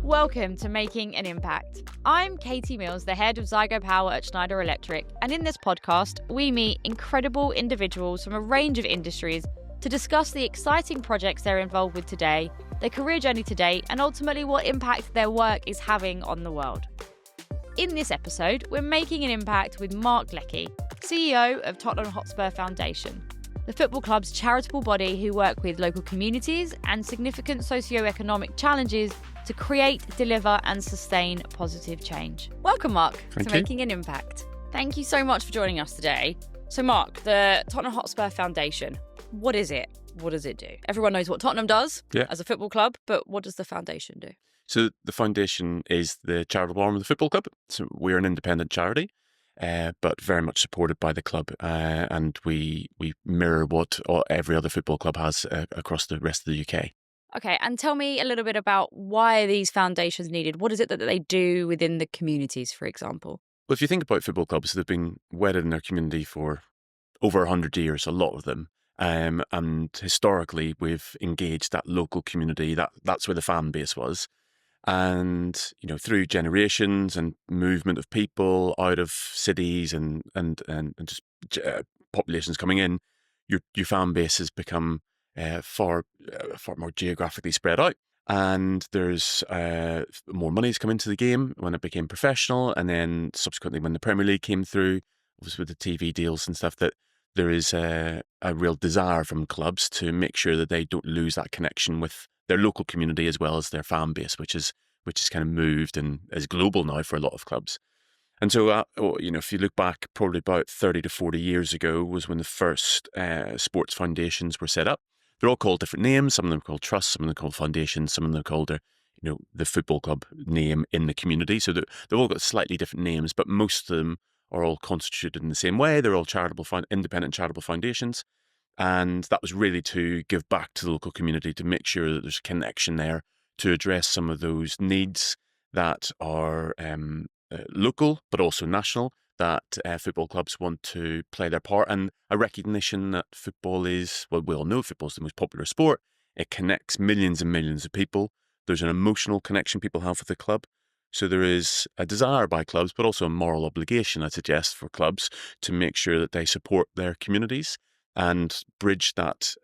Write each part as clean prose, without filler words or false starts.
Welcome to Making an Impact. I'm Katie Mills, the head of Zygo Power at Schneider Electric, and in this podcast, we meet incredible individuals from a range of industries to discuss the exciting projects they're involved with today, their career journey to date, and ultimately what impact their work is having on the world. In this episode, we're making an impact with Marc Leckie, CEO of Tottenham Hotspur Foundation, the football club's charitable body who work with local communities and significant socio-economic challenges to create, deliver and sustain positive change. Welcome, Marc, to Making an Impact. Thank you so much for joining us today. So, Marc, the Tottenham Hotspur Foundation, what is it? What does it do? Everyone knows what Tottenham does as a football club, but what does the foundation do? So the foundation is the charitable arm of the football club. So we're an independent charity, but very much supported by the club. And we mirror what every other football club has across the rest of the UK. Okay, and tell me a little bit about why these foundations needed. What is it that they do within the communities, for example? Well, if you think about football clubs, they've been wedded in their community for over 100 years, a lot of them. And historically, we've engaged that local community. That's where the fan base was. And, you know, through generations and movement of people out of cities and just populations coming in, your fan base has become far more geographically spread out. And there's more money's come into the game when it became professional. And then subsequently when the Premier League came through, obviously with the TV deals and stuff, that there is a real desire from clubs to make sure that they don't lose that connection with their local community as well as their fan base, which is kind of moved and is global now for a lot of clubs. And so, if you look back, probably about 30 to 40 years ago was when the first sports foundations were set up. They're all called different names. Some of them are called trusts, some of them are called foundations, some of them are called the football club name in the community. So they've all got slightly different names, but most of them are all constituted in the same way. They're all independent charitable foundations. And that was really to give back to the local community, to make sure that there's a connection there to address some of those needs that are local, but also national, that football clubs want to play their part. And a recognition that football is, well, we all know football is the most popular sport. It connects millions and millions of people. There's an emotional connection people have with the club. So there is a desire by clubs, but also a moral obligation, I suggest, for clubs to make sure that they support their communities and bridge that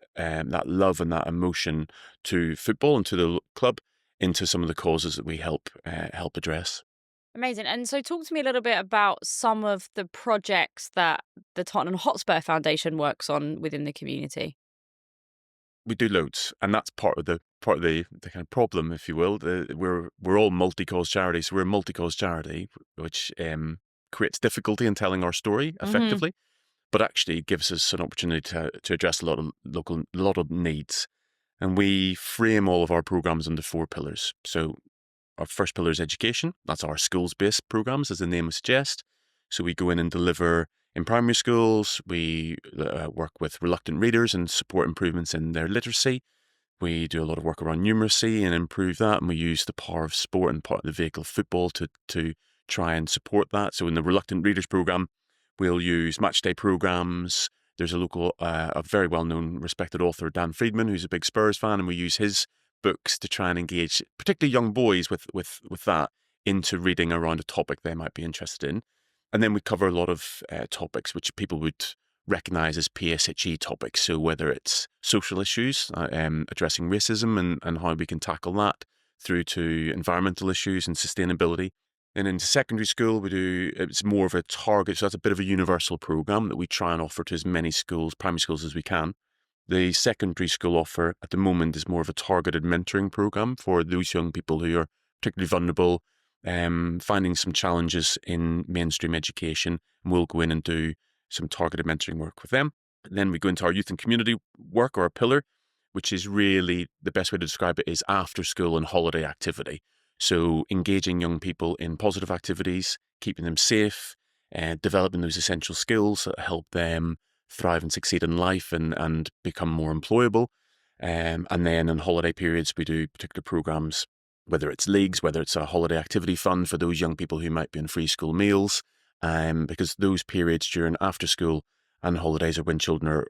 love and that emotion to football and to the club into some of the causes that we help address. Amazing. And so talk to me a little bit about some of the projects that the Tottenham Hotspur Foundation works on within the community. We do loads, and that's part of the kind of problem, if you will. We're all multi-cause charities. So we're a multi-cause charity, which creates difficulty in telling our story effectively. But actually gives us an opportunity to address a lot of needs. And we frame all of our programs under 4 pillars. So our first pillar is education. That's our schools-based programs, as the name would suggest. So we go in and deliver in primary schools. We work with reluctant readers and support improvements in their literacy. We do a lot of work around numeracy and improve that. And we use the power of sport and part of the vehicle of football to try and support that. So in the reluctant readers program, we'll use matchday programs. There's a very well-known, respected author, Dan Friedman, who's a big Spurs fan, and we use his books to try and engage, particularly young boys, with that into reading around a topic they might be interested in. And then we cover a lot of topics which people would recognise as PSHE topics. So whether it's social issues, addressing racism and how we can tackle that, through to environmental issues and sustainability. And into secondary school, it's more of a target. So that's a bit of a universal program that we try and offer to as many schools, primary schools, as we can. The secondary school offer at the moment is more of a targeted mentoring program for those young people who are particularly vulnerable, finding some challenges in mainstream education. And we'll go in and do some targeted mentoring work with them. And then we go into our youth and community work, or our pillar, which is really the best way to describe it is after school and holiday activity. So engaging young people in positive activities, keeping them safe, developing those essential skills that help them thrive and succeed in life and become more employable. And then in holiday periods, we do particular programs, whether it's leagues, whether it's a holiday activity fund for those young people who might be on free school meals, because those periods during after school and holidays are when children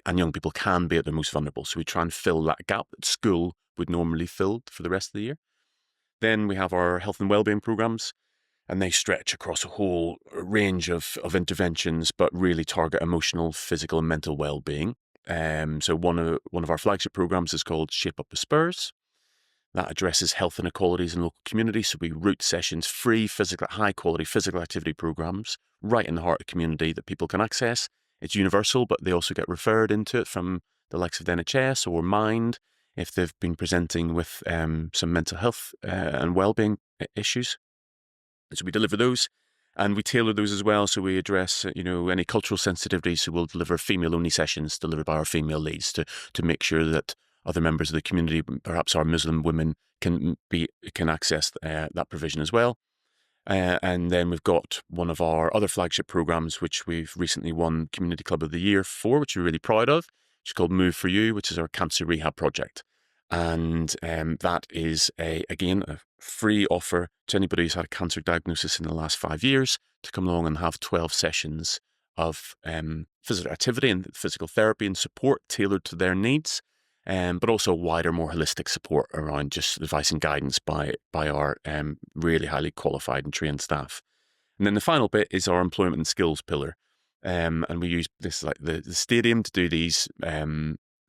and young people can be at their most vulnerable. So we try and fill that gap at school we'd normally filled for the rest of the year. Then we have our health and wellbeing programs, and they stretch across a whole range of interventions, but really target emotional, physical, and mental well-being. So one of our flagship programs is called Shape Up the Spurs. That addresses health inequalities in local communities. So we route sessions, free high-quality physical activity programs, right in the heart of the community that people can access. It's universal, but they also get referred into it from the likes of the NHS or Mind if they've been presenting with some mental health and well-being issues. So we deliver those, and we tailor those as well. So we address, any cultural sensitivities. So we'll deliver female-only sessions delivered by our female leads to make sure that other members of the community, perhaps our Muslim women, can access that provision as well. And then we've got one of our other flagship programs, which we've recently won Community Club of the Year for, which we're really proud of, which is called Move for You, which is our cancer rehab project. And that is, again, a free offer to anybody who's had a cancer diagnosis in the last 5 years to come along and have 12 sessions of physical activity and physical therapy and support tailored to their needs, but also wider, more holistic support around just advice and guidance by our really highly qualified and trained staff. And then the final bit is our employment and skills pillar. And we use this like the stadium to do these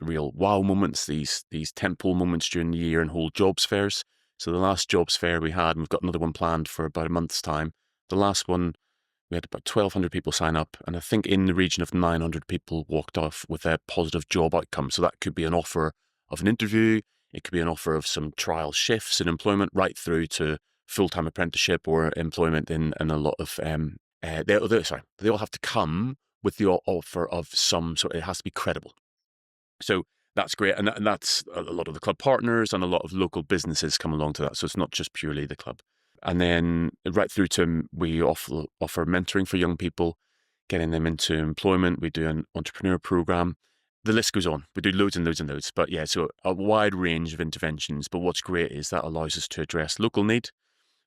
real wow moments, these tentpole moments during the year and hold jobs fairs. So the last jobs fair we had, and we've got another one planned for about a month's time. The last one, we had about 1,200 people sign up, and I think in the region of 900 people walked off with a positive job outcome. So that could be an offer of an interview, it could be an offer of some trial shifts in employment, right through to full-time apprenticeship or employment in a lot of they all have to come with the offer of some sort. It has to be credible. So that's great, and that's a lot of the club partners and a lot of local businesses come along to that. So it's not just purely the club. And then right through to we offer mentoring for young people, getting them into employment. We do an entrepreneur program. The list goes on. We do loads and loads and loads. But yeah, so a wide range of interventions. But what's great is that allows us to address local need,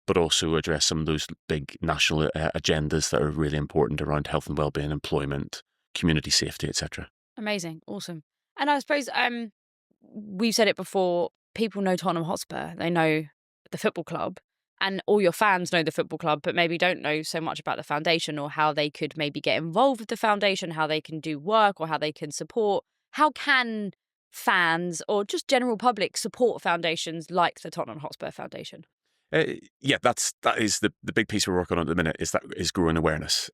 but also address some of those big national agendas that are really important around health and wellbeing, employment, community safety, etc. Amazing. Awesome. And I suppose we've said it before, people know Tottenham Hotspur. They know the football club, and all your fans know the football club, but maybe don't know so much about the foundation or how they could maybe get involved with the foundation, how they can do work or how they can support. How can fans or just general public support foundations like the Tottenham Hotspur Foundation? Yeah, that is the big piece we're working on at the minute is growing awareness.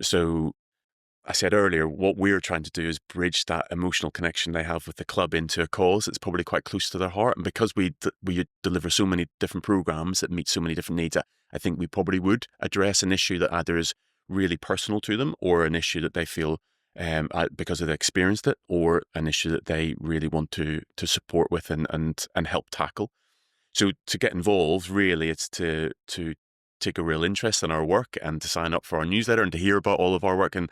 So I said earlier, what we're trying to do is bridge that emotional connection they have with the club into a cause that's probably quite close to their heart. And because we deliver so many different programs that meet so many different needs, I think we probably would address an issue that either is really personal to them or an issue that they feel because they've experienced it, or an issue that they really want to support with and help tackle. So to get involved, really, it's to take a real interest in our work and to sign up for our newsletter and to hear about all of our work and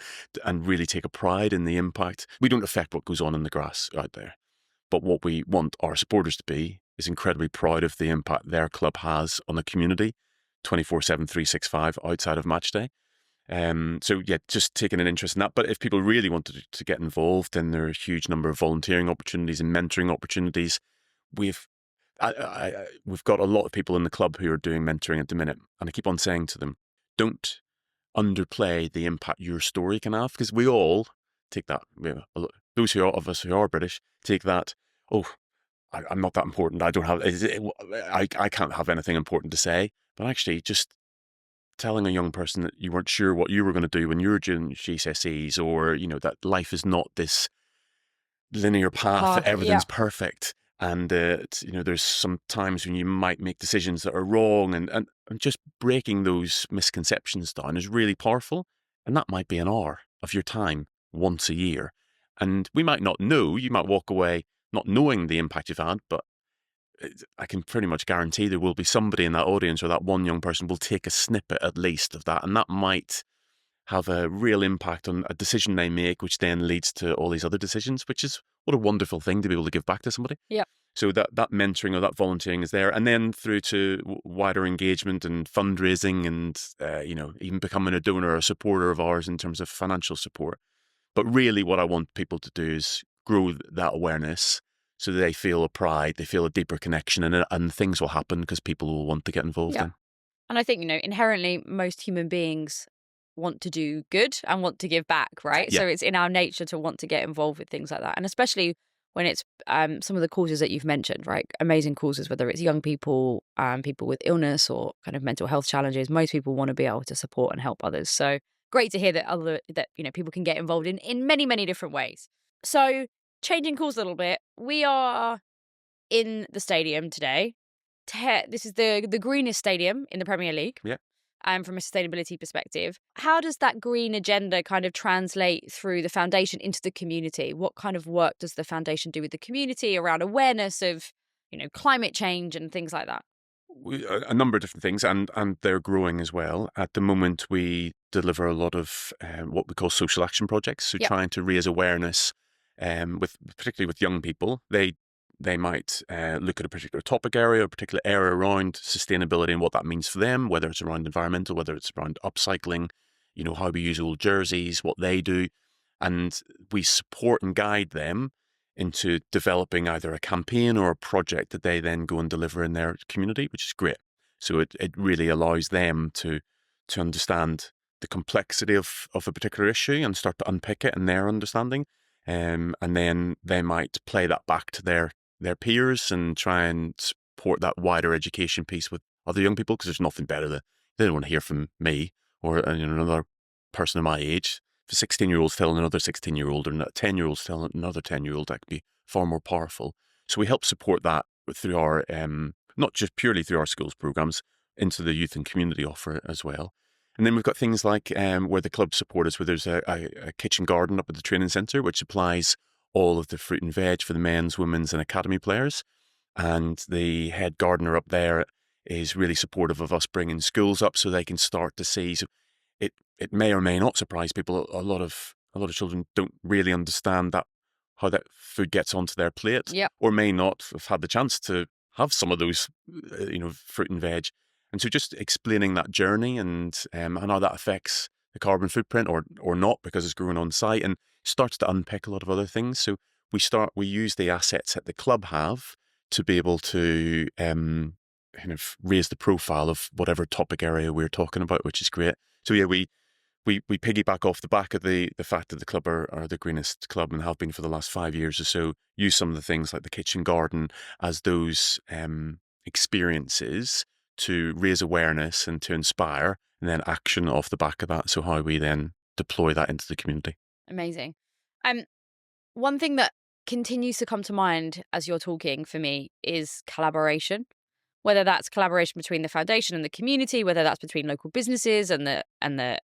really take a pride in the impact. We don't affect what goes on in the grass out there, but what we want our supporters to be is incredibly proud of the impact their club has on the community 24/7, 365 outside of match day. So yeah, just taking an interest in that. But if people really wanted to get involved, then there are a huge number of volunteering opportunities and mentoring opportunities. We've got a lot of people in the club who are doing mentoring at the minute, and I keep on saying to them, don't underplay the impact your story can have, because we all take that, those of us who are British take that, I'm not that important, I don't have, I can't have anything important to say. But actually, just telling a young person that you weren't sure what you were going to do when you were doing GCSEs, or that life is not this linear path, that everything's perfect. And there's some times when you might make decisions that are wrong, and just breaking those misconceptions down is really powerful. And that might be an hour of your time once a year. And we might not know, you might walk away not knowing the impact you've had, but I can pretty much guarantee there will be somebody in that audience, or that one young person will take a snippet at least of that. And that might have a real impact on a decision they make, which then leads to all these other decisions, which is what a wonderful thing to be able to give back to somebody. Yeah. So that mentoring or that volunteering is there. And then through to wider engagement and fundraising and, even becoming a donor or a supporter of ours in terms of financial support. But really what I want people to do is grow that awareness so they feel a pride, they feel a deeper connection, and things will happen because people will want to get involved in. And I think, inherently most human beings want to do good and want to give back, right? Yeah. So it's in our nature to want to get involved with things like that. And especially when it's some of the causes that you've mentioned, right? Amazing causes, whether it's young people, people with illness or kind of mental health challenges, most people want to be able to support and help others. So great to hear that people can get involved in many, many different ways. So changing course a little bit, we are in the stadium today. This is the greenest stadium in the Premier League. Yeah. From a sustainability perspective. How does that green agenda kind of translate through the foundation into the community? What kind of work does the foundation do with the community around awareness of, climate change and things like that? A number of different things, and they're growing as well. At the moment, we deliver a lot of what we call social action projects, so trying to raise awareness particularly with young people. They might look at a particular topic area, a particular area around sustainability and what that means for them, whether it's around environmental, whether it's around upcycling, how we use old jerseys, what they do. And we support and guide them into developing either a campaign or a project that they then go and deliver in their community, which is great. So it really allows them to understand the complexity of a particular issue and start to unpick it in their understanding. And then they might play that back to their peers and try and support that wider education piece with other young people, because there's nothing better than they don't want to hear from me or another person of my age. If a 16-year-old's telling another 16-year-old or a 10-year-old's telling another 10-year-old, that could be far more powerful. So we help support that through our, not just purely through our schools programs, into the youth and community offer as well. And then we've got things like where the club support us, where there's a kitchen garden up at the training centre, which supplies all of the fruit and veg for the men's, women's and academy players. And the head gardener up there is really supportive of us bringing schools up so they can start to see. So it may or may not surprise people. A lot of children don't really understand how that food gets onto their plate, or may not have had the chance to have some of those, fruit and veg. And so just explaining that journey and how that affects the carbon footprint or not, because it's growing on site, and starts to unpick a lot of other things. So we use the assets that the club have to be able to kind of raise the profile of whatever topic area we're talking about, which is great. So yeah, we piggyback off the back of the fact that the club are the greenest club and have been for the last 5 years or so. Use some of the things like the kitchen garden as those experiences to raise awareness and to inspire, and then action off the back of that. So how we then deploy that into the community. Amazing. One thing that continues to come to mind as you're talking for me is collaboration. Whether that's collaboration between the foundation and the community, whether that's between local businesses and the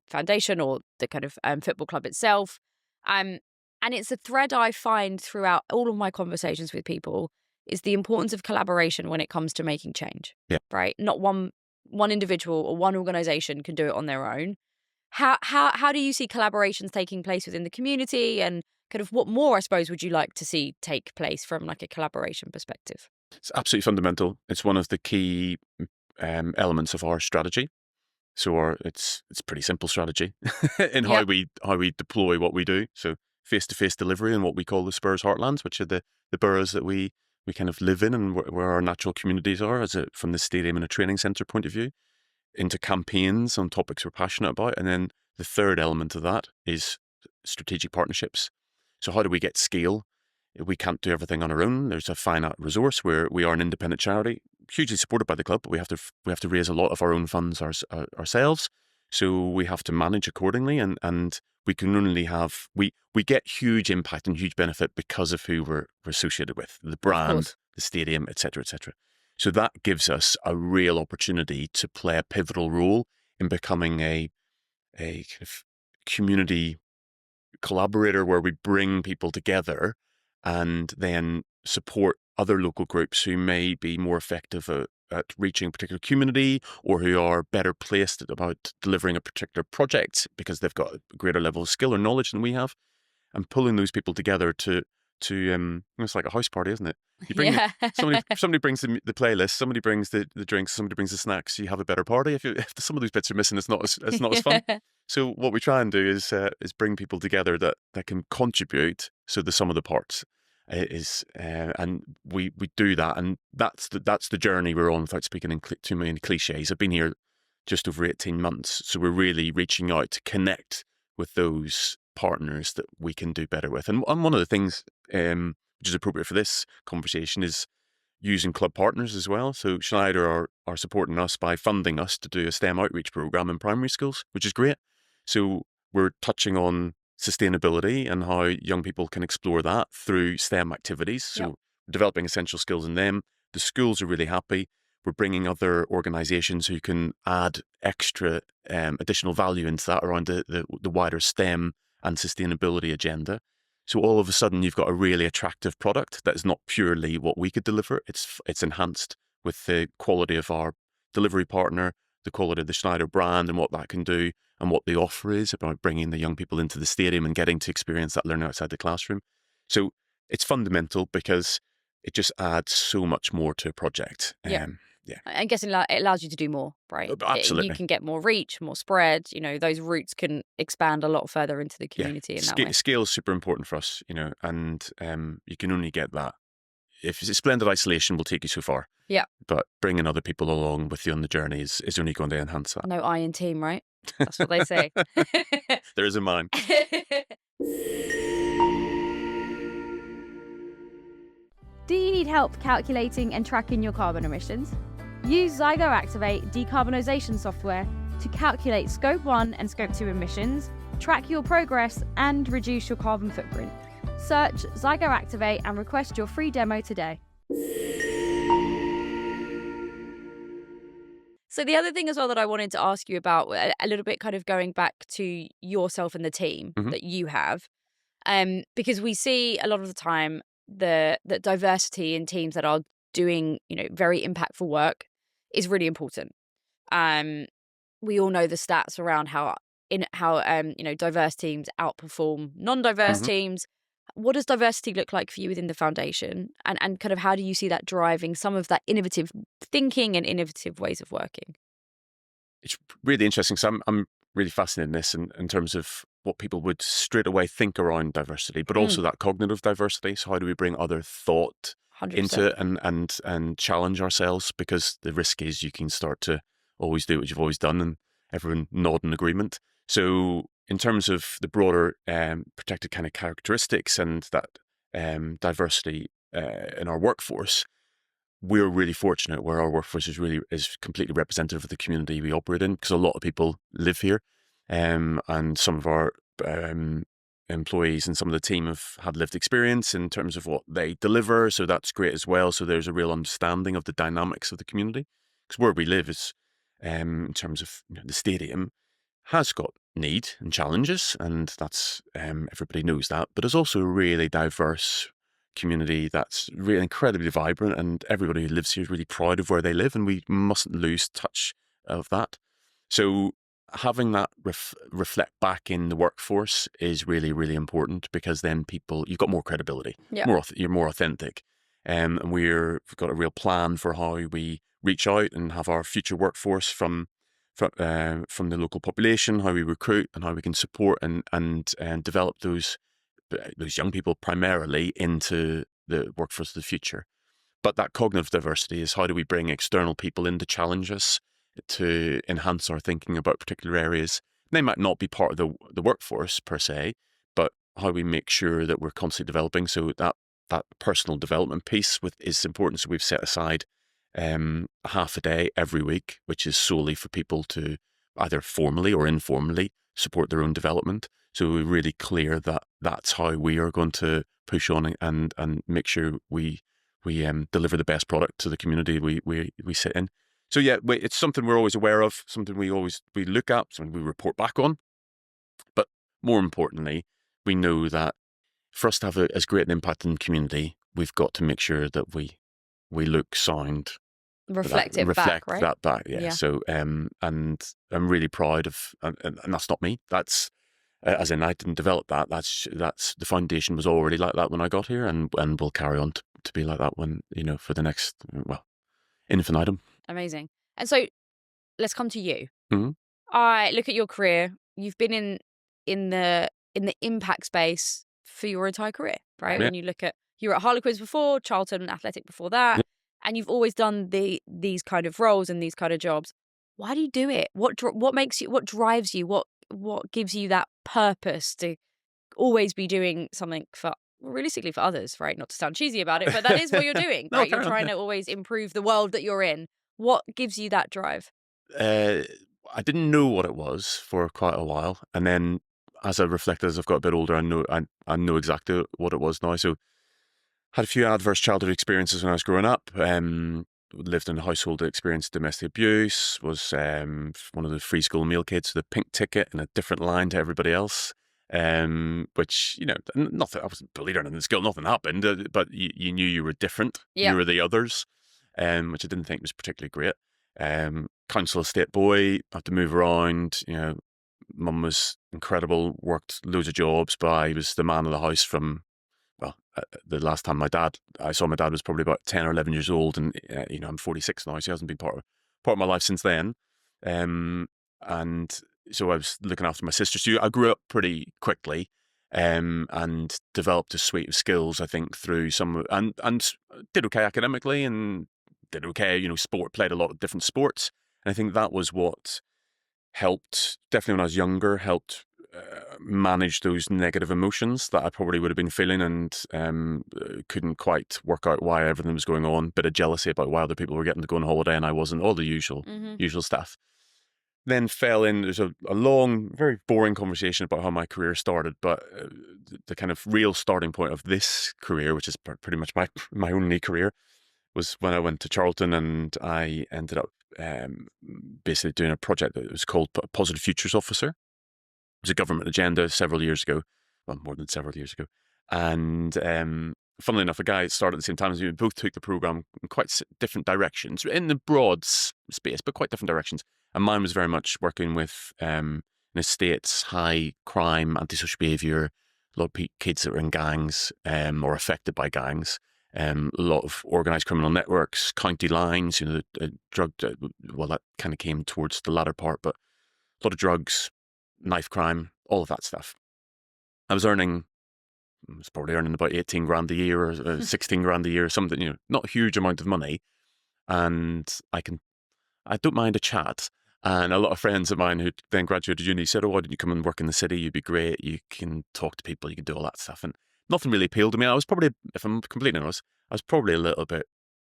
foundation or the kind of football club itself. And it's a thread I find throughout all of my conversations with people is the importance of collaboration when it comes to making change. Yeah. Right? Not one individual or one organization can do it on their own. How do you see collaborations taking place within the community, and kind of what more, I suppose, would you like to see take place from like a collaboration perspective? It's absolutely fundamental. It's one of the key elements of our strategy. So it's pretty simple strategy in how we deploy what we do. So face-to-face delivery in what we call the Spurs heartlands, which are the boroughs that we kind of live in and where our natural communities are, from the stadium and a training centre point of view, into campaigns on topics we're passionate about. And then the third element of that is strategic partnerships. So how do we get scale? We can't do everything on our own. There's a finite resource where we are an independent charity, hugely supported by the club, but we have to raise a lot of our own funds ourselves. So we have to manage accordingly, and we can only have we get huge impact and huge benefit because of who we're associated with, the brand, the stadium, etc., etc. So that gives us a real opportunity to play a pivotal role in becoming a kind of community collaborator where we bring people together and then support other local groups who may be more effective at reaching a particular community, or who are better placed about delivering a particular project because they've got a greater level of skill or knowledge than we have, and pulling those people together to it's like a house party, isn't it? You bring somebody brings the playlist, somebody brings the drinks, somebody brings the snacks. You have a better party. If some of those bits are missing, it's not as fun. So what we try and do is bring people together that can contribute. So the sum of the parts, And we do that, and that's the journey we're on. Without speaking in too many cliches, I've been here just over 18 months, so we're really reaching out to connect with those partners that we can do better with. And one of the things which is appropriate for this conversation is using club partners as well. So Schneider are supporting us by funding us to do a STEM outreach program in primary schools, which is great. So we're touching on sustainability and how young people can explore that through STEM activities. So Yep. developing essential skills in them. The schools are really happy. We're bringing other organisations who can add extra additional value into that around the wider STEM and sustainability agenda. So all of a sudden, you've got a really attractive product that is not purely what we could deliver. It's enhanced with the quality of our delivery partner, the quality of the Schneider brand and what that can do, and what the offer is about bringing the young people into the stadium and getting to experience that learning outside the classroom. So it's fundamental because it just adds so much more to a project. Yeah. Yeah, I guess it allows you to do more, right? You absolutely. can get more reach, more spread. Those routes can expand a lot further into the Yeah, community in that way. scale is super important for us, and you can only get that if splendid isolation will take you so far. Yeah. But bringing other people along with you on the journey is only going to enhance that. No I in team, right? That's what they say. There is a mine. Do you need help calculating and tracking your carbon emissions? Use Zygo Activate decarbonisation software to calculate Scope 1 and Scope 2 emissions, track your progress, and reduce your carbon footprint. Search Zygo Activate and request your free demo today. So the other thing as well that I wanted to ask you about, a little bit kind of going back to yourself and the team that you have, because we see a lot of the time the diversity in teams that are doing, very impactful work is really important. We all know the stats around how diverse teams outperform non-diverse teams. What does diversity look like for you within the foundation, and kind of how do you see that driving some of that innovative thinking and innovative ways of working? It's really interesting. So I'm really fascinated in this in terms of what people would straight away think around diversity, but also that cognitive diversity. So how do we bring other thought 100%. into it and challenge ourselves? Because the risk is you can start to always do what you've always done and everyone nod in agreement. So in terms of the broader protected kind of characteristics and that diversity in our workforce, we're really fortunate where our workforce is completely representative of the community we operate in, because a lot of people live here, and some of our employees and some of the team have had lived experience in terms of what they deliver, so that's great as well. So there's a real understanding of the dynamics of the community, because where we live is, in terms of the stadium, has got need and challenges, and that's everybody knows that, but it's also a really diverse community that's really incredibly vibrant, and everybody who lives here is really proud of where they live, and we mustn't lose touch of that. So having that reflect back in the workforce is really, really important, because then you've got more credibility, you're more authentic, and we've got a real plan for how we reach out and have our future workforce from the local population, how we recruit and how we can support and develop those young people primarily into the workforce of the future. But that cognitive diversity is, how do we bring external people in to challenge us, to enhance our thinking about particular areas? They might not be part of the workforce per se, but how we make sure that we're constantly developing. So that personal development piece is important. So we've set aside half a day every week, which is solely for people to either formally or informally support their own development. So we're really clear that that's how we are going to push on and make sure we deliver the best product to the community we sit in. So yeah, it's something we're always aware of, something we look at, something we report back on. But more importantly, we know that for us to have as great an impact in the community, we've got to make sure that we look, sound, reflect that back. Yeah. So and I'm really proud of, and that's not me. That's as in, I didn't develop that. That's the foundation was already like that when I got here, and will carry on to be like that when, for the next, infinitum. Amazing. And so let's come to you. Mm-hmm. I look at your career. You've been in the impact space for your entire career, right? Yeah. When you look at you were at Harlequins before, Charlton Athletic before that, Yeah. and you've always done these kind of roles and these kind of jobs. Why do you do it? What makes you? What drives you? What gives you that purpose to always be doing something for realistically for others, right? Not to sound cheesy about it, but that is what you're doing, No, right? You're carry on. trying Yeah. to always improve the world that you're in. What gives you that drive? Uh, I didn't know what it was for quite a while, and then as I reflected, as I've got a bit older, I know exactly what it was now. So, had a few adverse childhood experiences when I was growing up. Lived in a household that experienced domestic abuse. Was one of the free school meal kids with a pink ticket in a different line to everybody else. Which nothing. I wasn't bullied or anything in school. Nothing happened, but you knew you were different. Yeah. You were the others, which I didn't think was particularly great. Council estate boy, had to move around. Mum was incredible, worked loads of jobs, but I was the man of the house from, well, the last time I saw my dad was probably about 10 or 11 years old, and I'm 46 now, so he hasn't been part of my life since then. And so I was looking after my sister. So I grew up pretty quickly, and developed a suite of skills, I think, through and did okay academically, and did okay, played a lot of different sports. And I think that was what helped, definitely when I was younger, helped manage those negative emotions that I probably would have been feeling, and couldn't quite work out why everything was going on. Bit of jealousy about why other people were getting to go on holiday and I wasn't, all the usual stuff. Then fell in, there's a long, very boring conversation about how my career started, but the kind of real starting point of this career, which is pretty much my only career, was when I went to Charlton, and I ended up basically doing a project that was called Positive Futures Officer. It was a government agenda several years ago, well, more than several years ago. And funnily enough, a guy started at the same time as me. We both took the programme in quite different directions, in the broad space, but quite different directions. And mine was very much working with in estates, high crime, antisocial behaviour, a lot of kids that were in gangs or affected by gangs. A lot of organised criminal networks, county lines, drug, well, that kind of came towards the latter part, but a lot of drugs, knife crime, all of that stuff. I was probably earning about 18 grand a year or 16 grand a year, something, not a huge amount of money. And I don't mind a chat. And a lot of friends of mine who then graduated uni said, "Oh, why don't you come and work in the city? You'd be great. You can talk to people. You can do all that stuff." And nothing really appealed to me. I was probably, if I'm completely honest, I was probably a little bit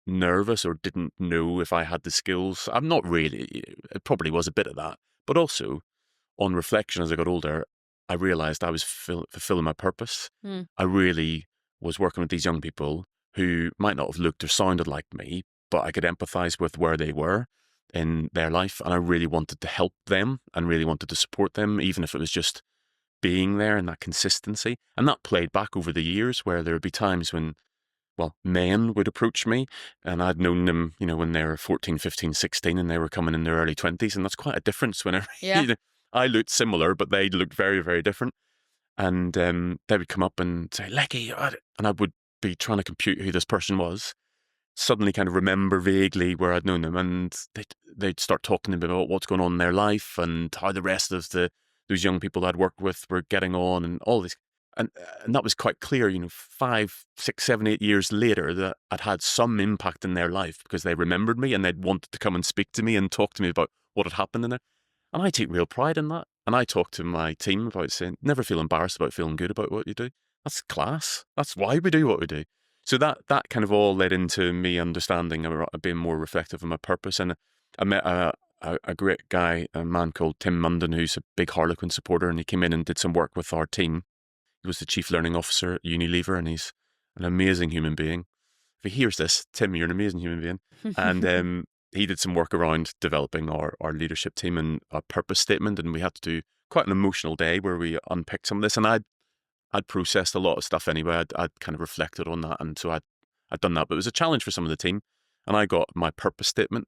nervous or didn't know if I had the skills. I'm not really. It probably was a bit of that. But also, on reflection, as I got older, I realised I was fulfilling my purpose. I really was working with these young people who might not have looked or sounded like me, but I could empathise with where they were in their life, and I really wanted to help them and really wanted to support them, even if it was just being there and that consistency. And that played back over the years where there would be times when, well, men would approach me, and I'd known them, when they were 14, 15, 16, and they were coming in their early 20s, and that's quite a difference whenever Yeah. I looked similar, but they looked very, very different. And they would come up and say, "Leckie," and I would be trying to compute who this person was, suddenly kind of remember vaguely where I'd known them, and they'd start talking to me about what's going on in their life and how the rest of those young people I'd worked with were getting on, and all this. And that was quite clear, 5, 6, 7, 8 years later, that I'd had some impact in their life because they remembered me and they'd wanted to come and speak to me and talk to me about what had happened in there. And I take real pride in that. And I talk to my team about saying, never feel embarrassed about feeling good about what you do. That's class. That's why we do what we do. So that kind of all led into me understanding or being more reflective of my purpose. And I met a great guy, a man called Tim Munden, who's a big Harlequin supporter, and he came in and did some work with our team. He was the chief learning officer at Unilever, and he's an amazing human being. If he hears this, Tim, you're an amazing human being. And he did some work around developing our leadership team and a purpose statement, and we had to do quite an emotional day where we unpicked some of this. And I'd processed a lot of stuff anyway. I'd kind of reflected on that, and so I'd done that. But it was a challenge for some of the team, and I got my purpose statement,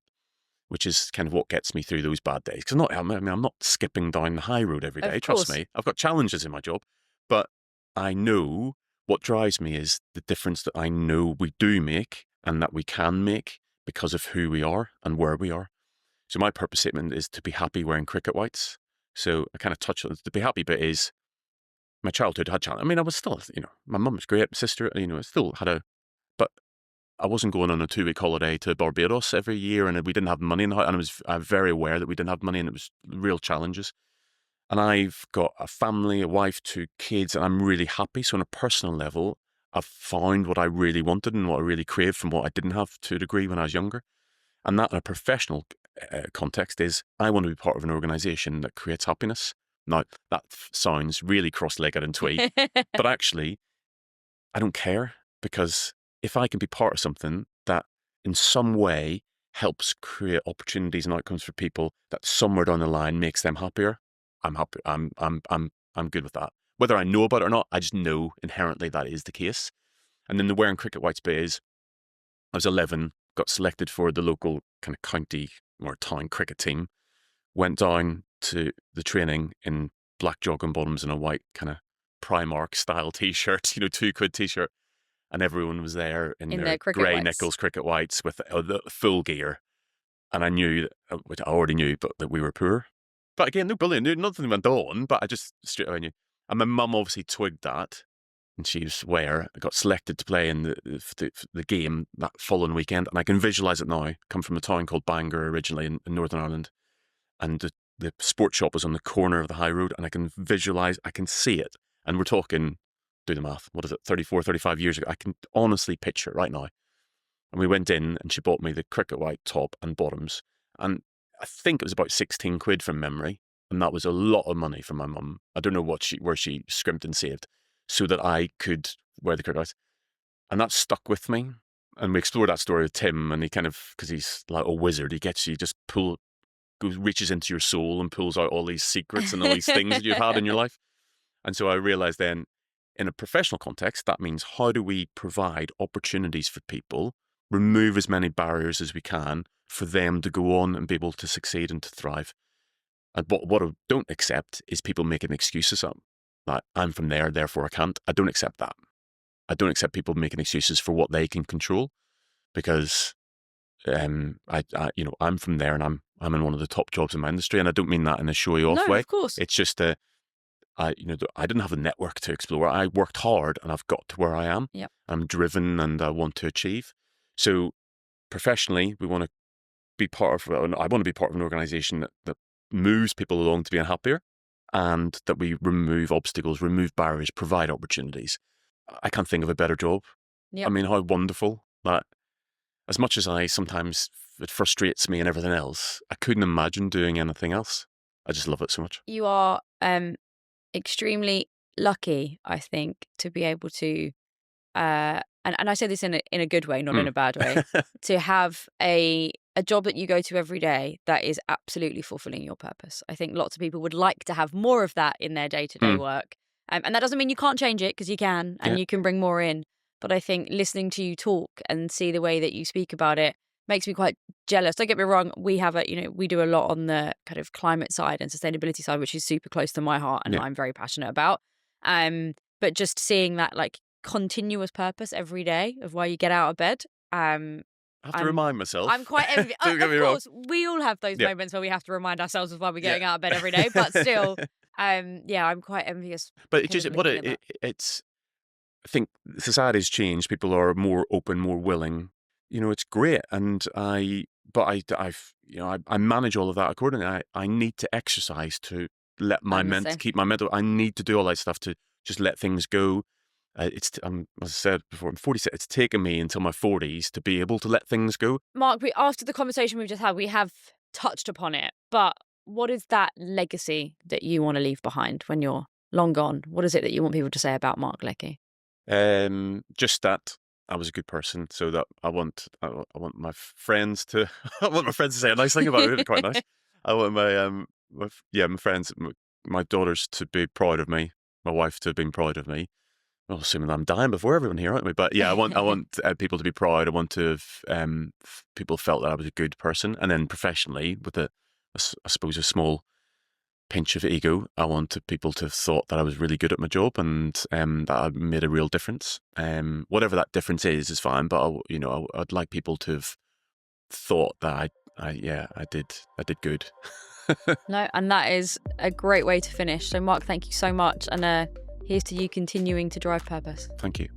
which is kind of what gets me through those bad days. Because I'm not skipping down the high road every day. Of Trust course. me, I've got challenges in my job, but I know what drives me is the difference that I know we do make and that we can make because of who we are and where we are. So my purpose statement is to be happy wearing cricket whites. So I kind of touch on the be happy bit is my childhood had challenge. I mean, I was still, my mum was great, sister, I still had but I wasn't going on a 2-week holiday to Barbados every year, and we didn't have money in the house, and I was very aware that we didn't have money, and it was real challenges. And I've got a family, a wife, 2 kids, and I'm really happy. So on a personal level, I've found what I really wanted and what I really craved from what I didn't have to a degree when I was younger. And that in a professional context is I want to be part of an organisation that creates happiness. Now, that sounds really cross-legged and twee, but actually, I don't care, because if I can be part of something that in some way helps create opportunities and outcomes for people that somewhere down the line makes them happier, I'm happy. I'm good with that. Whether I know about it or not, I just know inherently that is the case. And then the wearing cricket white space, I was 11, got selected for the local kind of county or town cricket team, went down to the training in black jogging bottoms and a white kind of Primark style t-shirt, £2 t-shirt. And everyone was there in their grey Nichols cricket whites with the full gear. And I knew, which I already knew, but that we were poor. But again, no bullying, nothing went on, but I just straight away knew. And my mum obviously twigged that, and she was aware. I got selected to play in the game that following weekend, and I can visualise it now. I come from a town called Bangor originally in Northern Ireland, and the sports shop was on the corner of the high road, and I can visualise, I can see it. And we're talking, do the math, what is it, 34, 35 years ago. I can honestly picture it right now. And we went in, and she bought me the cricket white top and bottoms. And I think it was about 16 quid from memory. And that was a lot of money for my mum. I don't know where she scrimped and saved so that I could wear the cricket whites. And that stuck with me. And we explored that story with Tim, and he kind of, because he's like a wizard, he gets you, just reaches into your soul and pulls out all these secrets and all these things that you've had in your life. And so I realized then, in a professional context, that means how do we provide opportunities for people, remove as many barriers as we can for them to go on and be able to succeed and to thrive. And what I don't accept is people making excuses up. Like, I'm from there, therefore I can't. I don't accept that. I don't accept people making excuses for what they can control, because I'm from there, and I'm in one of the top jobs in my industry, and I don't mean that in a showy off way. No, of course. It's just I didn't have a network to explore. I worked hard, and I've got to where I am. Yep. I'm driven, and I want to achieve. So professionally, we want to be part of. I want to be part of an organisation that moves people along to being happier, and that we remove obstacles, remove barriers, provide opportunities. I can't think of a better job. Yep. I mean, how wonderful that. As much as it frustrates me and everything else, I couldn't imagine doing anything else. I just love it so much. You are extremely lucky, I think, to be able to, and I say this in a good way, not in a bad way, to have a job that you go to every day that is absolutely fulfilling your purpose. I think lots of people would like to have more of that in their day-to-day work. And that doesn't mean you can't change it, because you can, and you can bring more in. But I think listening to you talk and see the way that you speak about it makes me quite jealous. Don't get me wrong. We have we do a lot on the kind of climate side and sustainability side, which is super close to my heart and I'm very passionate about. But just seeing that like continuous purpose every day of why you get out of bed. I have to remind myself. I'm quite envious. Of course, we all have those moments where we have to remind ourselves of why we're getting out of bed every day. But still, I'm quite envious. But it's. I think society's changed. People are more open, more willing. It's great, and I manage all of that accordingly. I need to exercise to let keep my mental. I need to do all that stuff to just let things go. As I said before, I'm 46. It's taken me until my 40s to be able to let things go. Mark, after the conversation we've just had, we have touched upon it. But what is that legacy that you want to leave behind when you're long gone? What is it that you want people to say about Marc Leckie? Just that I was a good person, so that I want my friends to say a nice thing about it. It's quite nice. I want my friends, my daughters to be proud of me, my wife to have been proud of me. Well, assuming I'm dying before everyone here, aren't we? But yeah, I want people to be proud. I want to have people felt that I was a good person, and then professionally, with I suppose a small pinch of ego, I wanted people to have thought that I was really good at my job, and that I made a real difference. Whatever that difference is fine, but I'd like people to have thought that I did good. No, and that is a great way to finish. So Mark, thank you so much, and Here's to you continuing to drive purpose. Thank you.